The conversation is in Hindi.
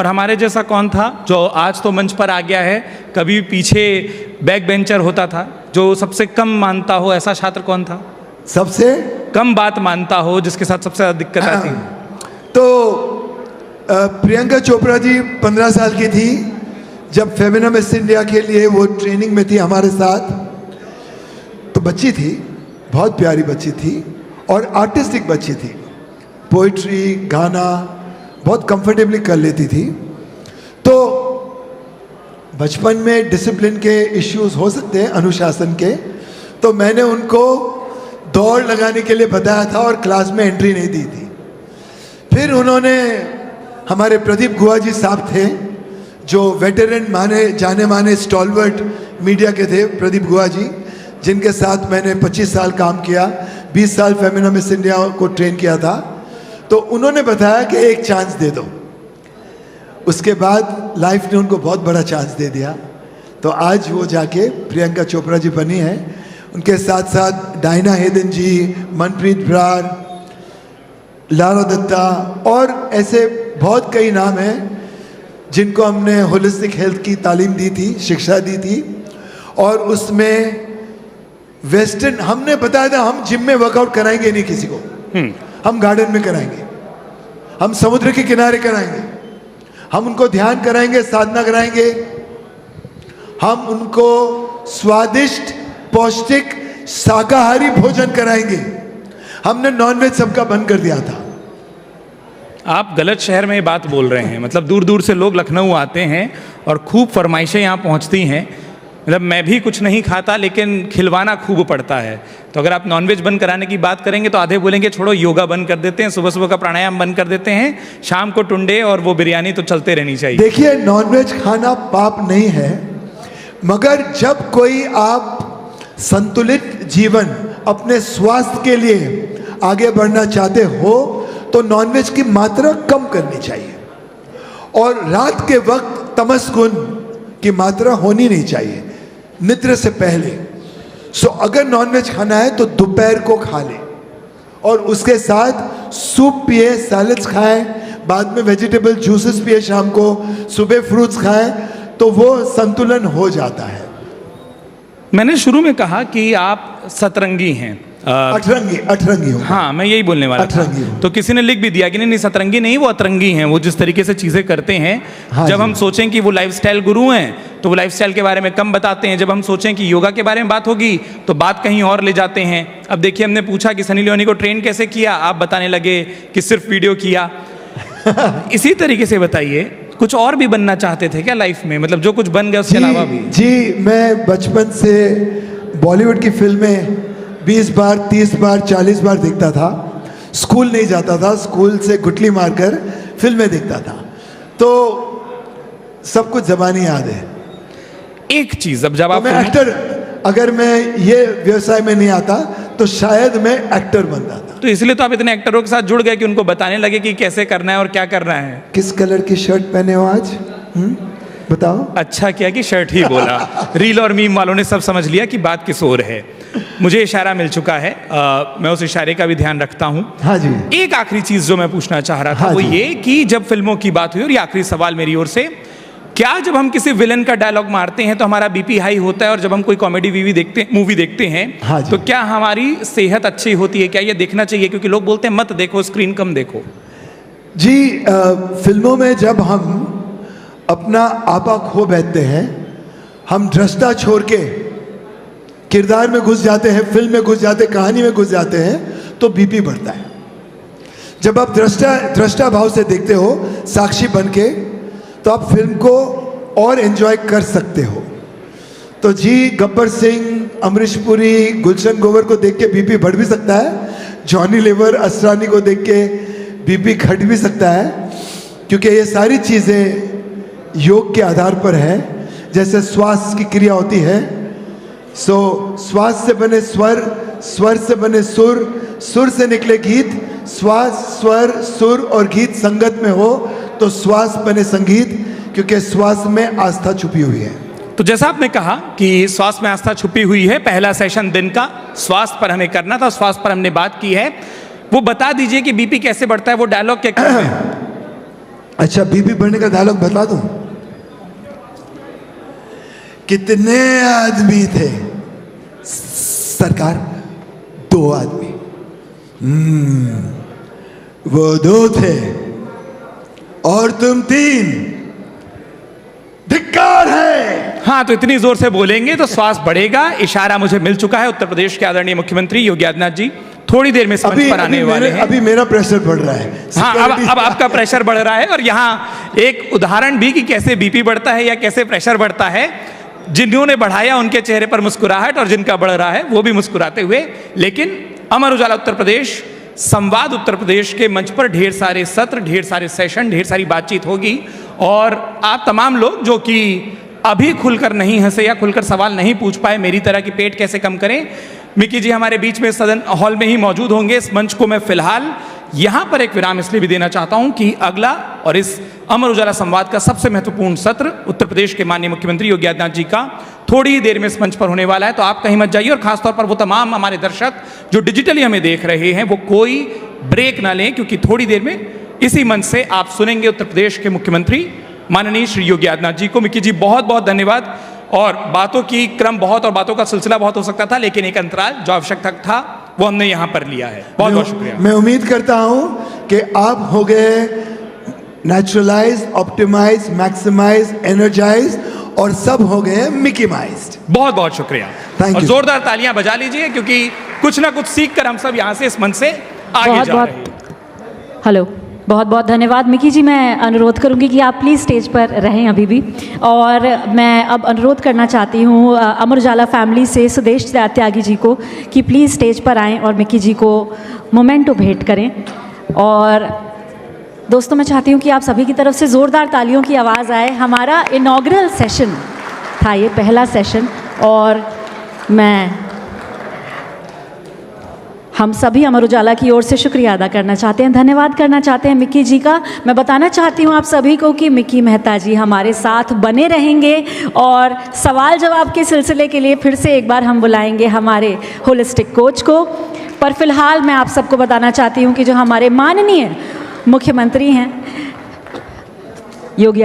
और हमारे जैसा कौन था जो आज तो मंच पर आ गया है, कभी पीछे बैक बेंचर होता था, जो सबसे कम मानता हो, ऐसा छात्र कौन था? सबसे कम बात मानता हो, जिसके साथ सबसे ज़्यादा दिक्कत आती है? तो प्रियंका चोपड़ा जी 15 साल की थी जब फेमिना मिस इंडिया के लिए वो ट्रेनिंग में थी हमारे साथ। तो बच्ची थी, बहुत प्यारी बच्ची थी और आर्टिस्टिक बच्ची थी, पोइट्री गाना बहुत कंफर्टेबली कर लेती थी। तो बचपन में डिसिप्लिन के इश्यूज हो सकते हैं, अनुशासन के, तो मैंने उनको दौड़ लगाने के लिए बताया था और क्लास में एंट्री नहीं दी थी। फिर उन्होंने, हमारे प्रदीप गुहा जी साहब थे जो वेटरन जाने माने स्टॉलवर्ट मीडिया के थे, प्रदीप गुहा जी, जिनके साथ मैंने 25 साल काम किया, 20 साल फेमिना मिस इंडिया को ट्रेन किया था। तो उन्होंने बताया कि एक चांस दे दो। उसके बाद लाइफ ने उनको बहुत बड़ा चांस दे दिया। तो आज वो जाके प्रियंका चोपड़ा जी बनी है। उनके साथ साथ डायना हेदन जी, मनप्रीत ब्रार, लारा दत्ता और ऐसे बहुत कई नाम हैं जिनको हमने होलिस्टिक हेल्थ की तालीम दी थी, शिक्षा दी थी। और उसमें वेस्टर्न हमने बताया था, हम जिम में वर्कआउट कराएंगे नहीं किसी को, हम गार्डन में कराएंगे, हम समुद्र के किनारे कराएंगे, हम उनको ध्यान कराएंगे, साधना कराएंगे, हम उनको स्वादिष्ट पौष्टिक शाकाहारी भोजन कराएंगे। हमने नॉनवेज सबका बंद कर दिया था। आप गलत शहर में ये बात बोल रहे हैं। मतलब दूर दूर से लोग लखनऊ आते हैं और खूब फरमाइशें यहाँ पहुँचती हैं। मतलब मैं भी कुछ नहीं खाता लेकिन खिलवाना खूब पड़ता है। तो अगर आप नॉनवेज बंद कराने की बात करेंगे तो आधे बोलेंगे छोड़ो योगा बंद कर देते हैं, सुबह सुबह का प्राणायाम बंद कर देते हैं, शाम को टुंडे और वो बिरयानी तो चलते रहनी चाहिए। देखिए, नॉनवेज खाना पाप नहीं है, मगर जब कोई आप संतुलित जीवन अपने स्वास्थ्य के लिए आगे बढ़ना चाहते हो तो नॉनवेज की मात्रा कम करनी चाहिए और रात के वक्त तमस्कुन की मात्रा होनी नहीं चाहिए निद्रा से पहले। सो अगर नॉनवेज खाना है तो दोपहर को खा ले और उसके साथ सूप पिए, सैलड्स खाएं, बाद में वेजिटेबल जूसेस पिए, शाम को सुबह फ्रूट्स खाएं, तो वो संतुलन हो जाता है। मैंने शुरू में कहा कि आप सतरंगी हैं, अठरंगी हूँ। हाँ, मैं यही बोलने वाला था। तो किसी ने लिख भी दिया कि नहीं सतरंगी नहीं, वो अतरंगी हैं। वो जिस तरीके से चीज़ें करते हैं, हाँ, जब हम सोचें कि वो लाइफस्टाइल गुरु हैं तो वो लाइफस्टाइल के बारे में कम बताते हैं। जब हम सोचें कि योगा के बारे में बात होगी तो बात कहीं और ले जाते हैं। अब देखिए, हमने पूछा कि सनी लियोनी को ट्रेन कैसे किया, आप बताने लगे कि सिर्फ वीडियो किया। इसी तरीके से बताइए, कुछ और भी बनना चाहते थे क्या लाइफ में? मतलब जो कुछ बन गया उसके अलावा भी? जी, मैं बचपन से बॉलीवुड की फिल्में 20 बार, 30 बार, 40 बार देखता था। स्कूल नहीं जाता था, स्कूल से गुटली मारकर फिल्में देखता था। तो सब कुछ ज़बानी याद है। एक चीज़, अब जब आप मैं एक्टर, अगर मैं ये व्यवसाय में नहीं आता तो शायद मैं एक्टर बनता था। तो इसलिए तो आप इतने एक्टरों के साथ जुड़ गए कि उनको बताने लगे कि कैसे करना है और क्या करना है। किस कलर की शर्ट पहने हो आज? बताओ। अच्छा किया कि शर्ट ही बोला। रील और मीम वालों ने सब समझ लिया कि बात किस ओर है। मुझे इशारा मिल चुका है, मैं उस इशारे का भी ध्यान रखता हूँ। हाँ जी। एक आखिरी चीज जो मैं पूछना चाह रहा था, हाँ वो जी। ये कि जब फिल्मों की बात हुई, और ये आखिरी सवाल मेरी ओर से, क्या जब हम किसी विलन का डायलॉग मारते हैं तो हमारा बीपी हाई होता है, और जब हम कोई कॉमेडी मूवी देखते हैं हाँ जी। तो क्या हमारी सेहत अच्छी होती है? क्या ये देखना चाहिए? क्योंकि लोग बोलते हैं मत देखो, स्क्रीन कम देखो। जी, फिल्मों में जब हम अपना आपा खो बैठते हैं, हम दृष्टा छोड़ के किरदार में घुस जाते हैं, फिल्म में घुस जाते हैं, कहानी में घुस जाते हैं, तो बीपी बढ़ता है। जब आप दृष्टा भाव से देखते हो, साक्षी बन के, तो आप फिल्म को और एंजॉय कर सकते हो। तो जी, गब्बर सिंह, अमरीश पुरी, गुलशन ग्रोवर को देख के बीपी बढ़ भी सकता है, जॉनी लीवर, असरानी को देख के बीपी घट भी सकता है, क्योंकि ये सारी चीज़ें योग के आधार पर है। जैसे श्वास की क्रिया होती है, सो श्वास से बने स्वर, स्वर से बने सुर, सुर से निकले गीत, श्वास, स्वर, सुर और गीत संगत में हो तो श्वास बने संगीत, क्योंकि श्वास में आस्था छुपी हुई है। तो जैसा आपने कहा कि श्वास में आस्था छुपी हुई है, पहला सेशन दिन का स्वास्थ्य पर हमें करना था, स्वास्थ्य पर हमने बात की है। वो बता दीजिए कि बीपी कैसे बढ़ता है, वो डायलॉग क्या कहते हैं? अच्छा, बीपी बढ़ने का डायलॉग बता दूं? कितने आदमी थे सरकार? 2 आदमी। वो 2 थे और तुम 3। धिक्कार है। हाँ, तो इतनी जोर से बोलेंगे तो श्वास बढ़ेगा। इशारा मुझे मिल चुका है। उत्तर प्रदेश के आदरणीय मुख्यमंत्री योगी आदित्यनाथ जी थोड़ी देर में इस मंच पर आने वाले हैं। अभी मेरा प्रेशर बढ़ रहा है। हाँ, अब आपका प्रेशर बढ़ रहा है, और यहाँ एक उदाहरण भी कि कैसे बीपी बढ़ता है या कैसे प्रेशर बढ़ता है। जिन्होंने बढ़ाया उनके चेहरे पर मुस्कुराहट, और जिनका बढ़ रहा है वो भी मुस्कुराते हुए। लेकिन अमर उजाला उत्तर प्रदेश, संवाद उत्तर प्रदेश के मंच पर ढेर सारे सत्र, ढेर सारे सेशन, ढेर सारी बातचीत होगी। और आप तमाम लोग जो कि अभी खुलकर नहीं हंसे या खुलकर सवाल नहीं पूछ पाए, मेरी तरह की पेट कैसे कम करें, मिकी जी हमारे बीच में सदन हॉल में ही मौजूद होंगे। इस मंच को मैं फिलहाल यहाँ पर एक विराम इसलिए भी देना चाहता हूँ कि अगला और इस अमर उजाला संवाद का सबसे महत्वपूर्ण सत्र उत्तर प्रदेश के माननीय मुख्यमंत्री योगी आदित्यनाथ जी का थोड़ी ही देर में इस मंच पर होने वाला है। तो आप कहीं मत जाइए, और खासतौर पर वो तमाम हमारे दर्शक जो डिजिटली हमें देख रहे हैं, वो कोई ब्रेक ना लें, क्योंकि थोड़ी देर में इसी मंच से आप सुनेंगे उत्तर प्रदेश के मुख्यमंत्री माननीय श्री योगी आदित्यनाथ जी को। मिकी जी बहुत बहुत धन्यवाद। और बातों की क्रम बहुत और बातों का सिलसिला बहुत हो सकता था, लेकिन एक अंतराल जो आवश्यकता था वो हमने यहाँ पर लिया है। बहुत बहुत शुक्रिया। मैं उम्मीद करता हूँ कि आप हो गए नेचुरलाइज, ऑप्टिमाइज, मैक्सिमाइज, एनर्जाइज, और सब हो गए मिकीमाइज्ड। बहुत बहुत शुक्रिया। Thank और you. जोरदार तालियां बजा लीजिए, क्योंकि कुछ ना कुछ सीख कर हम सब यहाँ से इस मंच से आगे जा रहे हैं। हेलो, बहुत बहुत धन्यवाद मिकी जी। मैं अनुरोध करूंगी कि आप प्लीज़ स्टेज पर रहें अभी भी। और मैं अब अनुरोध करना चाहती हूँ अमर उजाला फैमिली से सुदेश त्यागी जी को कि प्लीज़ स्टेज पर आएँ और मिकी जी को मोमेंटो भेंट करें। और दोस्तों, मैं चाहती हूँ कि आप सभी की तरफ से ज़ोरदार तालियों की आवाज़ आए। हमारा इनॉग्रल सेशन था ये, पहला सेशन, और हम सभी अमर उजाला की ओर से शुक्रिया अदा करना चाहते हैं, धन्यवाद करना चाहते हैं मिकी जी का। मैं बताना चाहती हूँ आप सभी को कि मिकी मेहता जी हमारे साथ बने रहेंगे, और सवाल जवाब के सिलसिले के लिए फिर से एक बार हम बुलाएंगे हमारे होलिस्टिक कोच को। पर फिलहाल मैं आप सबको बताना चाहती हूँ कि जो हमारे माननीय मुख्यमंत्री हैं योगी